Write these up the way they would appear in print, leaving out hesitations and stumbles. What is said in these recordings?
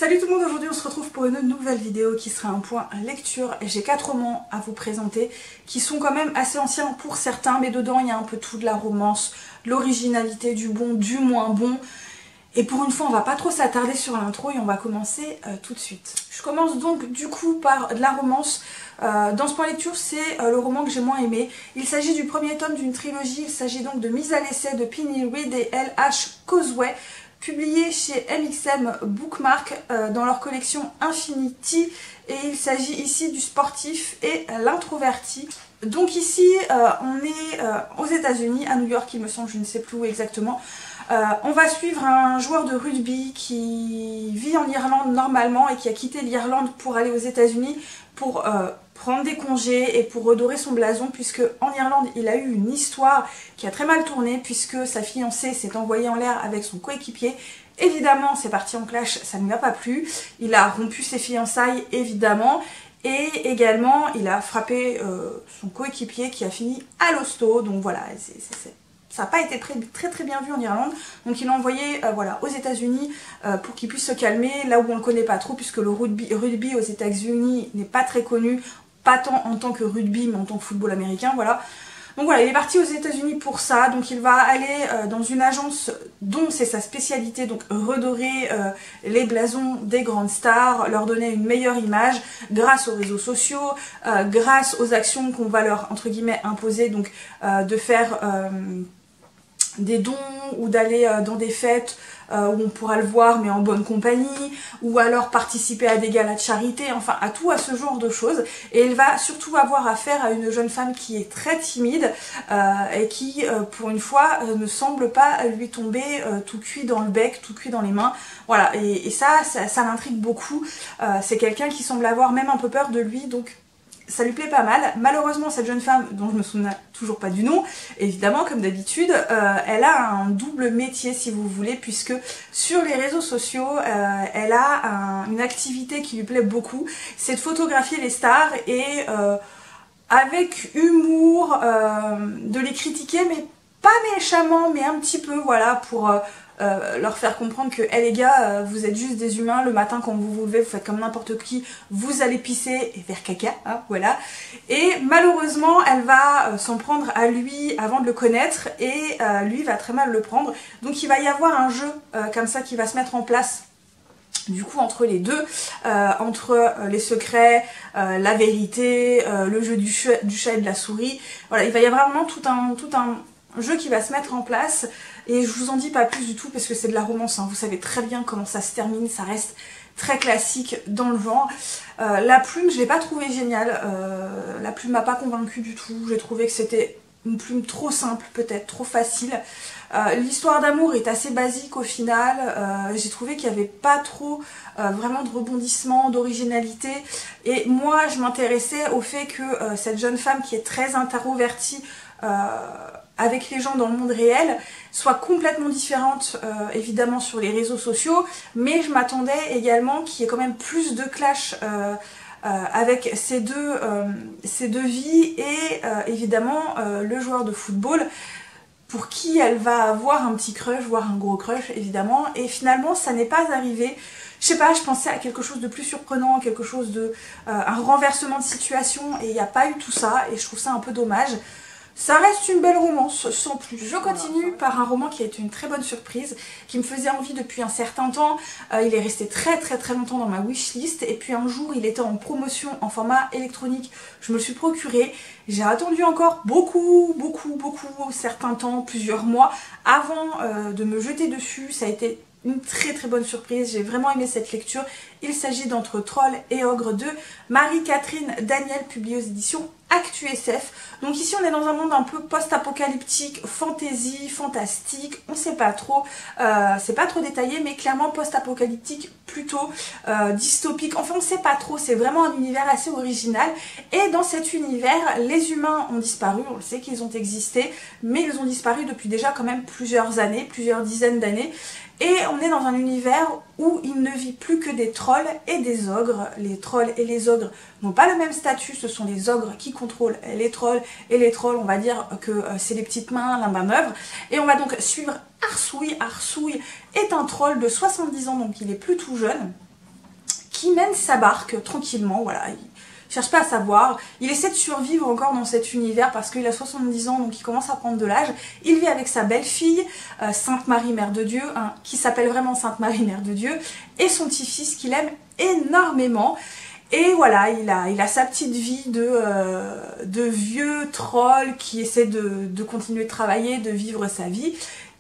Salut tout le monde, aujourd'hui on se retrouve pour une nouvelle vidéo qui sera un point lecture. J'ai 4 romans à vous présenter qui sont quand même assez anciens pour certains, mais dedans il y a un peu tout, de la romance, l'originalité, du bon, du moins bon. Et pour une fois on va pas trop s'attarder sur l'intro et on va commencer tout de suite. Je commence donc du coup par de la romance. Dans ce point lecture c'est le roman que j'ai moins aimé. Il s'agit du premier tome d'une trilogie, il s'agit donc de Mise à l'essai de Penny Reid et L.H. Causeway, publié chez MXM Bookmark dans leur collection Infinity, et il s'agit ici du sportif et l'introverti. Donc ici on est aux États-Unis, à New York il me semble, je ne sais plus où exactement. On va suivre un joueur de rugby qui vit en Irlande normalement et qui a quitté l'Irlande pour aller aux États-Unis pour prendre des congés et pour redorer son blason, puisque en Irlande il a eu une histoire qui a très mal tourné puisque sa fiancée s'est envoyée en l'air avec son coéquipier. Évidemment c'est parti en clash, ça ne lui a pas plu, il a rompu ses fiançailles évidemment, et également il a frappé son coéquipier qui a fini à l'hosto. Donc voilà, ça n'a pas été très bien vu en Irlande, donc il l'a envoyé voilà, aux États-Unis pour qu'il puisse se calmer, là où on ne le connaît pas trop, puisque le rugby aux États-Unis n'est pas très connu, pas tant en tant que rugby, mais en tant que football américain, voilà. Donc voilà, il est parti aux États-Unis pour ça, donc il va aller dans une agence dont c'est sa spécialité, donc redorer les blasons des grandes stars, leur donner une meilleure image grâce aux réseaux sociaux, grâce aux actions qu'on va leur, entre guillemets, imposer, donc de faire des dons ou d'aller dans des fêtes où on pourra le voir mais en bonne compagnie, ou alors participer à des galas de charité, enfin à tout, à ce genre de choses. Et il va surtout avoir affaire à une jeune femme qui est très timide et qui pour une fois ne semble pas lui tomber tout cuit dans le bec, tout cuit dans les mains. Voilà, et ça l'intrigue beaucoup. C'est quelqu'un qui semble avoir même un peu peur de lui, donc ça lui plaît pas mal. Malheureusement cette jeune femme, dont je me souviens toujours pas du nom, évidemment comme d'habitude, elle a un double métier si vous voulez, puisque sur les réseaux sociaux elle a une activité qui lui plaît beaucoup, c'est de photographier les stars et avec humour de les critiquer, mais pas méchamment, mais un petit peu, voilà, pour leur faire comprendre que hey, les gars, vous êtes juste des humains, le matin quand vous vous levez vous faites comme n'importe qui, vous allez pisser et faire caca, hein, voilà. Et malheureusement elle va s'en prendre à lui avant de le connaître, et lui va très mal le prendre, donc il va y avoir un jeu comme ça qui va se mettre en place du coup entre les deux, entre les secrets, la vérité, le jeu du chat et de la souris. Voilà, il va y avoir vraiment tout un jeu qui va se mettre en place, et je vous en dis pas plus du tout parce que c'est de la romance, hein. Vous savez très bien comment ça se termine, ça reste très classique dans le genre. La plume, je l'ai pas trouvée géniale, la plume m'a pas convaincue du tout, j'ai trouvé que c'était une plume trop simple, peut-être trop facile. L'histoire d'amour est assez basique au final, j'ai trouvé qu'il n'y avait pas trop vraiment de rebondissement, d'originalité, et moi je m'intéressais au fait que cette jeune femme qui est très introvertie avec les gens dans le monde réel soit complètement différente évidemment sur les réseaux sociaux, mais je m'attendais également qu'il y ait quand même plus de clash avec ces deux vies, et évidemment le joueur de football pour qui elle va avoir un petit crush, voire un gros crush évidemment, et finalement ça n'est pas arrivé. Je sais pas, je pensais à quelque chose de plus surprenant, quelque chose de un renversement de situation, et il n'y a pas eu tout ça, et je trouve ça un peu dommage. Ça reste une belle romance, sans plus. Je continue par un roman qui a été une très bonne surprise, qui me faisait envie depuis un certain temps. Il est resté très longtemps dans ma wishlist, et puis un jour il était en promotion en format électronique, je me le suis procuré. J'ai attendu encore beaucoup, certains temps, plusieurs mois, avant de me jeter dessus. Ça a été une très bonne surprise, j'ai vraiment aimé cette lecture. Il s'agit d'Entre Trolls et Ogres de Marie-Catherine Daniel, publié aux éditions ActuSF. Donc ici on est dans un monde un peu post-apocalyptique, fantasy, fantastique, on sait pas trop, c'est pas trop détaillé, mais clairement post-apocalyptique, plutôt dystopique, enfin on sait pas trop, c'est vraiment un univers assez original. Et dans cet univers, les humains ont disparu, on le sait qu'ils ont existé, mais ils ont disparu depuis déjà quand même plusieurs années, plusieurs dizaines d'années. Et on est dans un univers où il ne vit plus que des trolls et des ogres. Les trolls et les ogres n'ont pas le même statut, ce sont les ogres qui contrôlent les trolls, et les trolls, on va dire que c'est les petites mains, la manœuvre. Et on va donc suivre Arsouille. Arsouille est un troll de 70 ans, donc il est plus tout jeune. qui mène sa barque tranquillement, voilà, il cherche pas à savoir, il essaie de survivre encore dans cet univers parce qu'il a 70 ans, donc il commence à prendre de l'âge. Il vit avec sa belle-fille, Sainte Marie Mère de Dieu, hein, qui s'appelle vraiment Sainte Marie Mère de Dieu, et son petit-fils qu'il aime énormément. Et voilà, il a sa petite vie de vieux troll qui essaie de continuer de travailler, de vivre sa vie.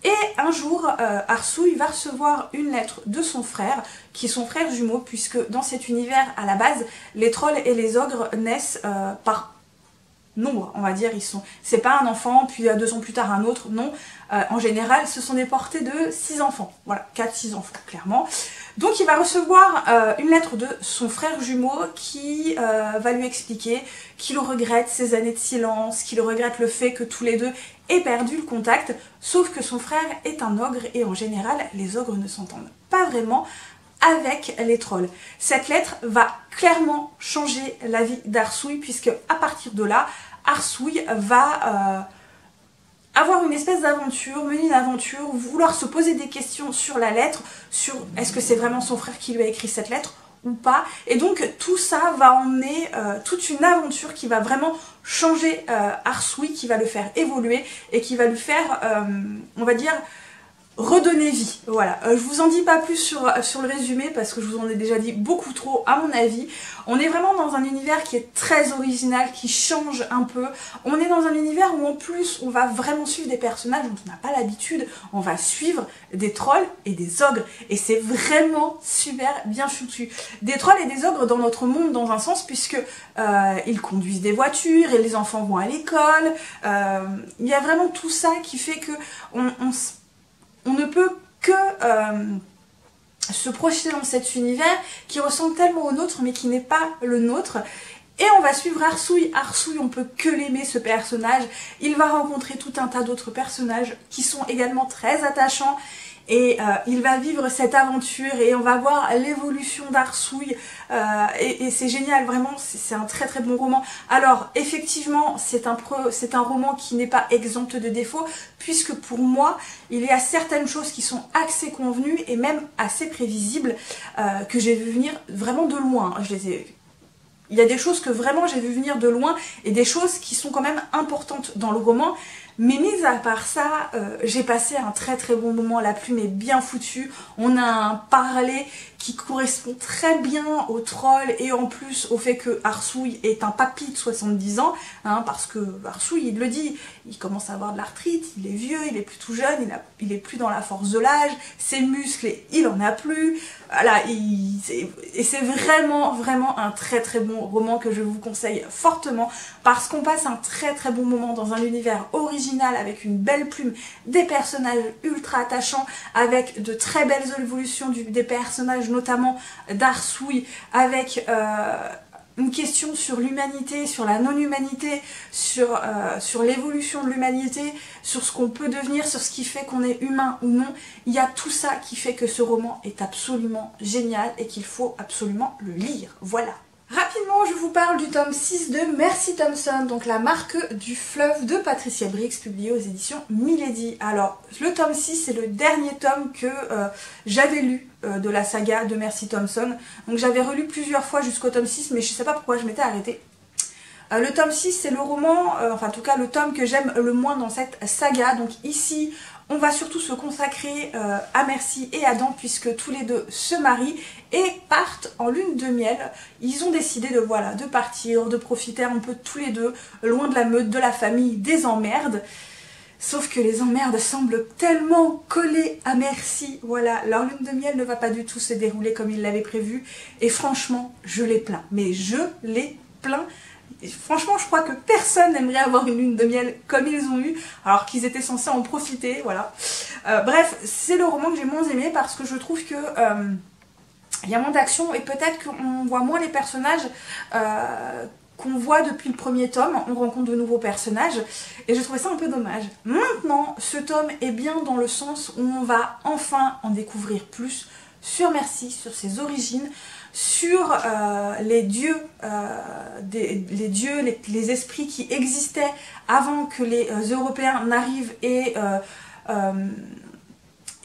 Et un jour, Arsouille va recevoir une lettre de son frère, qui est son frère jumeau, puisque dans cet univers, à la base, les trolls et les ogres naissent par nombre, on va dire. C'est pas un enfant, puis 2 ans plus tard un autre, non. En général, ce sont des portées de 6 enfants. Voilà, 4-6 enfants, clairement. Donc il va recevoir une lettre de son frère jumeau qui va lui expliquer qu'il regrette ses années de silence, qu'il regrette le fait que tous les deux aient perdu le contact, sauf que son frère est un ogre et en général les ogres ne s'entendent pas vraiment avec les trolls. Cette lettre va clairement changer la vie d'Arsouille puisque à partir de là, Arsouille va avoir une espèce d'aventure, mener une aventure, vouloir se poser des questions sur la lettre, sur est-ce que c'est vraiment son frère qui lui a écrit cette lettre ou pas. Et donc tout ça va emmener toute une aventure qui va vraiment changer Arsouille, qui va le faire évoluer et qui va lui faire, on va dire, redonner vie. Voilà, je vous en dis pas plus sur le résumé parce que je vous en ai déjà dit beaucoup trop à mon avis. On est vraiment dans un univers qui est très original, qui change un peu. On est dans un univers où en plus on va vraiment suivre des personnages dont on n'a pas l'habitude. On va suivre des trolls et des ogres et c'est vraiment super bien foutu. Des trolls et des ogres dans notre monde dans un sens puisque ils conduisent des voitures et les enfants vont à l'école. Il y a vraiment tout ça qui fait que on ne peut que se projeter dans cet univers qui ressemble tellement au nôtre mais qui n'est pas le nôtre. Et on va suivre Arsouille. Arsouille, on peut que l'aimer ce personnage. Il va rencontrer tout un tas d'autres personnages qui sont également très attachants. Et il va vivre cette aventure et on va voir l'évolution d'Arsouille et c'est génial, vraiment, c'est un très très bon roman. Alors effectivement c'est un roman qui n'est pas exempt de défauts puisque pour moi il y a certaines choses qui sont assez convenues et même assez prévisibles que j'ai vu venir vraiment de loin. Il y a des choses que vraiment j'ai vu venir de loin et des choses qui sont quand même importantes dans le roman. Mais mis à part ça, j'ai passé un très très bon moment, la plume est bien foutue, on a un parler qui correspond très bien au troll et en plus au fait que Arsouille est un papy de 70 ans, hein, parce que Arsouille il le dit, il commence à avoir de l'arthrite, il est vieux, il est plus tout jeune, il est plus dans la force de l'âge, ses muscles il en a plus, voilà, et c'est vraiment vraiment un très très bon roman que je vous conseille fortement parce qu'on passe un très très bon moment dans un univers original avec une belle plume, des personnages ultra attachants, avec de très belles évolutions des personnages, notamment d'Arsouille, avec une question sur l'humanité, sur la non-humanité, sur l'évolution de l'humanité, sur ce qu'on peut devenir, sur ce qui fait qu'on est humain ou non. Il y a tout ça qui fait que ce roman est absolument génial et qu'il faut absolument le lire. Voilà. Rapidement, je vous parle du tome 6 de Mercy Thompson, donc La marque du fleuve de Patricia Briggs, publié aux éditions Milady. Alors, le tome 6, c'est le dernier tome que j'avais lu de la saga de Mercy Thompson. Donc j'avais relu plusieurs fois jusqu'au tome 6, mais je ne sais pas pourquoi je m'étais arrêtée. Le tome 6, c'est le roman, enfin en tout cas le tome que j'aime le moins dans cette saga. Donc ici, on va surtout se consacrer à Mercy et Adam puisque tous les deux se marient et partent en lune de miel. Ils ont décidé de partir, de profiter un peu tous les deux, loin de la meute, de la famille, des emmerdes. Sauf que les emmerdes semblent tellement collées à Mercy. Voilà, leur lune de miel ne va pas du tout se dérouler comme ils l'avaient prévu. Et franchement, je les plains. Mais je les plains. Et franchement, je crois que personne n'aimerait avoir une lune de miel comme ils ont eu, alors qu'ils étaient censés en profiter, voilà. Bref, c'est le roman que j'ai moins aimé parce que je trouve que il y a moins d'action et peut-être qu'on voit moins les personnages qu'on voit depuis le premier tome. On rencontre de nouveaux personnages et j'ai trouvé ça un peu dommage. Maintenant, ce tome est bien dans le sens où on va enfin en découvrir plus sur Mercy, sur ses origines, sur les dieux, les esprits qui existaient avant que les Européens n'arrivent et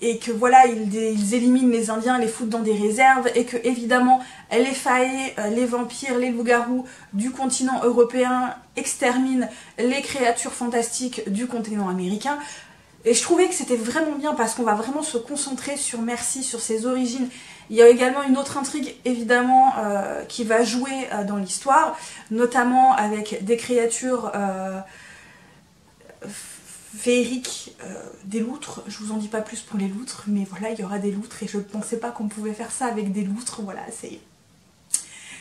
et que voilà, ils éliminent les Indiens, les foutent dans des réserves, et que évidemment les faées, les vampires, les loups-garous du continent européen exterminent les créatures fantastiques du continent américain. Et je trouvais que c'était vraiment bien parce qu'on va vraiment se concentrer sur Mercy, sur ses origines. Il y a également une autre intrigue évidemment qui va jouer dans l'histoire, notamment avec des créatures féeriques, des loutres. Je vous en dis pas plus pour les loutres, mais voilà, il y aura des loutres et je ne pensais pas qu'on pouvait faire ça avec des loutres. Voilà,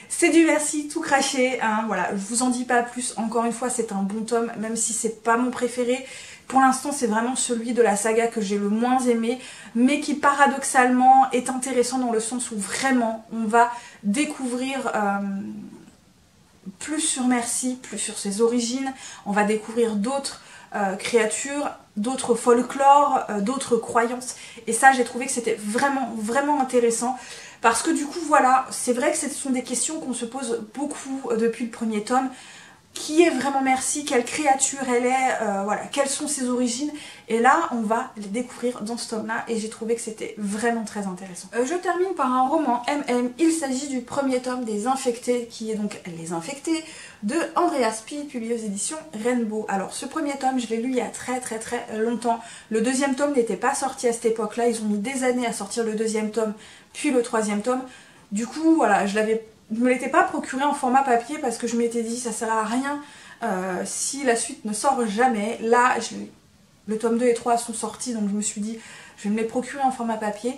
c'est du Mercy tout craché, hein, voilà, je vous en dis pas plus. Encore une fois, c'est un bon tome, même si c'est pas mon préféré. Pour l'instant, c'est vraiment celui de la saga que j'ai le moins aimé, mais qui paradoxalement est intéressant dans le sens où vraiment on va découvrir plus sur Mercy, plus sur ses origines. On va découvrir d'autres créatures, d'autres folklores, d'autres croyances. Et ça, j'ai trouvé que c'était vraiment, vraiment intéressant. Parce que du coup, voilà, c'est vrai que ce sont des questions qu'on se pose beaucoup depuis le premier tome. Qui est vraiment Mercy, quelle créature elle est, voilà, quelles sont ses origines. Et là, on va les découvrir dans ce tome-là et j'ai trouvé que c'était vraiment très intéressant. Je termine par un roman MM. Il s'agit du premier tome des Infectés, qui est donc Les Infectés, de Andrea Speed, publié aux éditions Rainbow. Alors, ce premier tome, je l'ai lu il y a très longtemps. Le deuxième tome n'était pas sorti à cette époque-là. Ils ont mis des années à sortir le deuxième tome, puis le troisième tome. Du coup, voilà, je me l'étais pas procuré en format papier parce que je m'étais dit ça sert à rien si la suite ne sort jamais. Là, le tome 2 et 3 sont sortis, donc je me suis dit je vais me les procurer en format papier.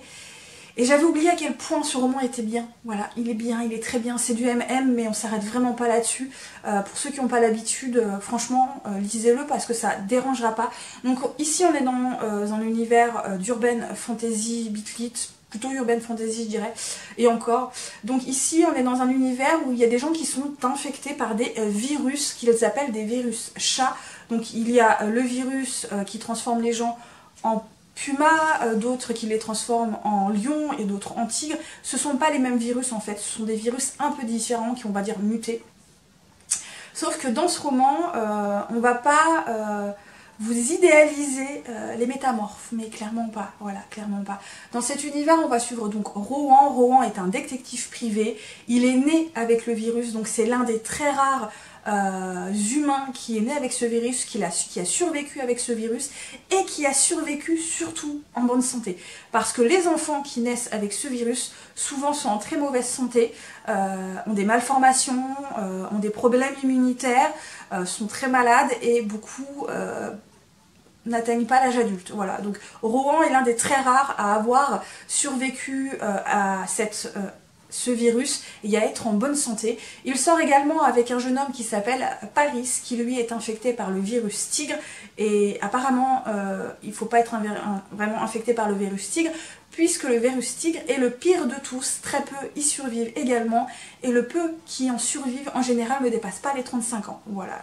Et j'avais oublié à quel point ce roman était bien. Voilà, il est bien, il est très bien. C'est du MM, mais on s'arrête vraiment pas là-dessus. Pour ceux qui n'ont pas l'habitude, franchement, lisez-le parce que ça dérangera pas. Donc ici, on est dans un univers d'urban fantasy, bitlit, plutôt urban fantasy je dirais, et encore. Donc ici on est dans un univers où il y a des gens qui sont infectés par des virus, qu'ils appellent des virus chats. Donc il y a le virus qui transforme les gens en pumas, d'autres qui les transforment en lions et d'autres en tigres. Ce ne sont pas les mêmes virus en fait, ce sont des virus un peu différents qui on va dire mutés. Sauf que dans ce roman, on va pas vous idéalisez les métamorphes, mais clairement pas, voilà, clairement pas. Dans cet univers, on va suivre donc Rohan. Rohan est un détective privé, il est né avec le virus, donc c'est l'un des très rares humains qui est né avec ce virus, qui a survécu avec ce virus, et qui a survécu surtout en bonne santé. Parce que les enfants qui naissent avec ce virus, souvent sont en très mauvaise santé, ont des malformations, ont des problèmes immunitaires, sont très malades et beaucoup n'atteignent pas l'âge adulte. Voilà, donc Rohan est l'un des très rares à avoir survécu à ce virus et à être en bonne santé. Il sort également avec un jeune homme qui s'appelle Paris, qui lui est infecté par le virus tigre, et apparemment il ne faut pas être vraiment infecté par le virus tigre, puisque le virus tigre est le pire de tous. Très peu y survivent également, et le peu qui en survivent en général ne dépasse pas les 35 ans. Voilà.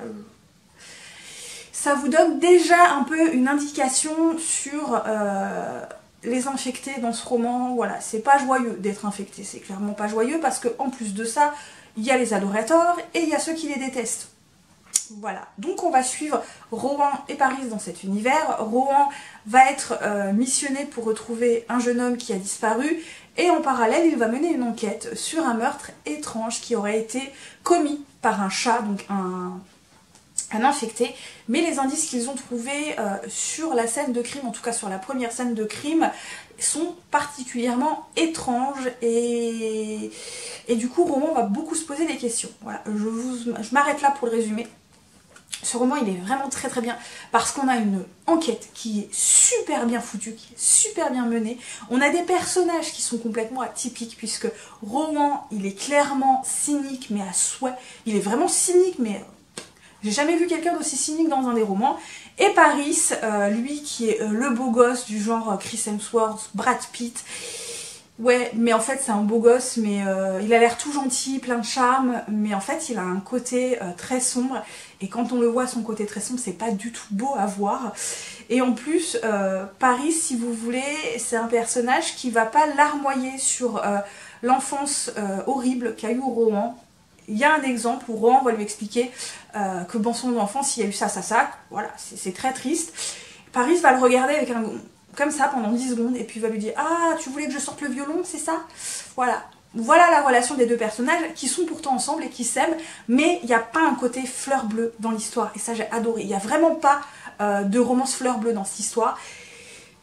Ça vous donne déjà un peu une indication sur les infectés dans ce roman. Voilà, c'est pas joyeux d'être infecté, c'est clairement pas joyeux, parce qu'en plus de ça, il y a les adorateurs et il y a ceux qui les détestent. Voilà, donc on va suivre Rohan et Paris dans cet univers. Rohan va être missionné pour retrouver un jeune homme qui a disparu, et en parallèle il va mener une enquête sur un meurtre étrange qui aurait été commis par un chat, donc un infecté. Mais les indices qu'ils ont trouvés sur la scène de crime, en tout cas sur la première scène de crime, sont particulièrement étranges, et du coup Rohan va beaucoup se poser des questions. Voilà, je m'arrête là pour le résumé. Ce roman il est vraiment très bien parce qu'on a une enquête qui est super bien foutue, qui est super bien menée. On a des personnages qui sont complètement atypiques, puisque Rohan il est clairement cynique mais à souhait. Il est vraiment cynique, mais j'ai jamais vu quelqu'un d'aussi cynique dans un des romans. Et Paris, lui qui est le beau gosse du genre Chris Hemsworth, Brad Pitt. Ouais, mais en fait c'est un beau gosse, mais il a l'air tout gentil, plein de charme, mais en fait il a un côté très sombre, et quand on le voit son côté très sombre, c'est pas du tout beau à voir. Et en plus, Paris, si vous voulez, c'est un personnage qui va pas larmoyer sur l'enfance horrible qu'a eu Rohan. Il y a un exemple où Rohan va lui expliquer que dans son enfance il y a eu ça, voilà, c'est très triste. Paris va le regarder avec comme ça pendant 10 secondes et puis il va lui dire « Ah, tu voulais que je sorte le violon, c'est ça ?» Voilà. Voilà la relation des deux personnages qui sont pourtant ensemble et qui s'aiment, mais il n'y a pas un côté fleur bleue dans l'histoire. Et ça, j'ai adoré. Il n'y a vraiment pas de romance fleur bleue dans cette histoire.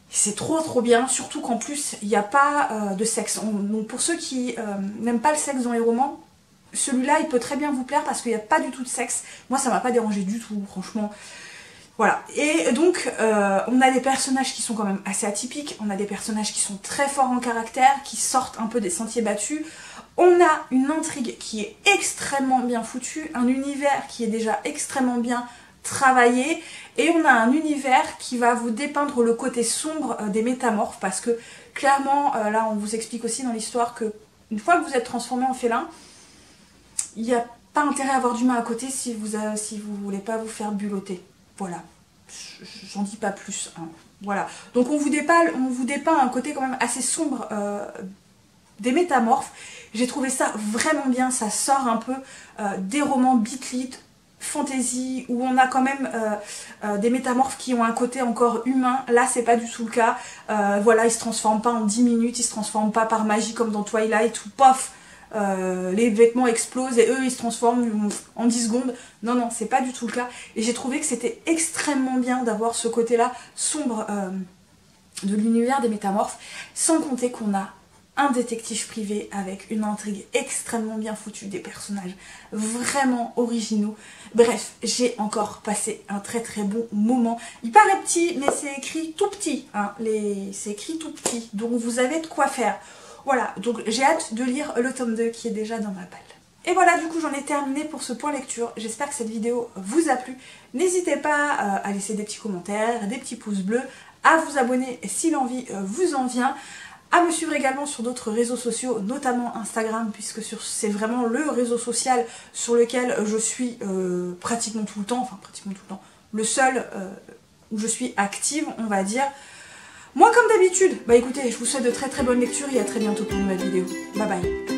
C'est trop bien, surtout qu'en plus, il n'y a pas de sexe. Donc pour ceux qui n'aiment pas le sexe dans les romans, celui-là, il peut très bien vous plaire parce qu'il n'y a pas du tout de sexe. Moi, ça m'a pas dérangé du tout, franchement. Voilà, et donc on a des personnages qui sont quand même assez atypiques, on a des personnages qui sont très forts en caractère, qui sortent un peu des sentiers battus, on a une intrigue qui est extrêmement bien foutue, un univers qui est déjà extrêmement bien travaillé, et on a un univers qui va vous dépeindre le côté sombre des métamorphes, parce que clairement, là on vous explique aussi dans l'histoire que une fois que vous êtes transformé en félin, il n'y a pas intérêt à avoir d'humain à côté si vous voulez pas vous faire bulotter. Voilà, j'en dis pas plus. Hein. Voilà, donc on vous dépeint un côté quand même assez sombre des métamorphes. J'ai trouvé ça vraiment bien, ça sort un peu des romans beat lit, fantasy, où on a quand même des métamorphes qui ont un côté encore humain. Là, c'est pas du tout le cas. Voilà, ils se transforment pas en 10 minutes, ils se transforment pas par magie comme dans Twilight, ou pof, les vêtements explosent et eux ils se transforment en 10 secondes. Non, non, c'est pas du tout le cas. Et j'ai trouvé que c'était extrêmement bien d'avoir ce côté-là sombre de l'univers des métamorphes, sans compter qu'on a un détective privé avec une intrigue extrêmement bien foutue, des personnages vraiment originaux. Bref, j'ai encore passé un très bon moment. Il paraît petit, mais c'est écrit tout petit. Hein. C'est écrit tout petit, donc vous avez de quoi faire. Voilà, donc j'ai hâte de lire le tome 2 qui est déjà dans ma palle. Et voilà, du coup j'en ai terminé pour ce point lecture. J'espère que cette vidéo vous a plu. N'hésitez pas à laisser des petits commentaires, des petits pouces bleus, à vous abonner si l'envie vous en vient, à me suivre également sur d'autres réseaux sociaux, notamment Instagram, puisque c'est vraiment le réseau social sur lequel je suis pratiquement tout le temps, le seul où je suis active, on va dire. Moi, comme d'habitude, bah écoutez, je vous souhaite de très bonnes lectures et à très bientôt pour une nouvelle vidéo. Bye bye.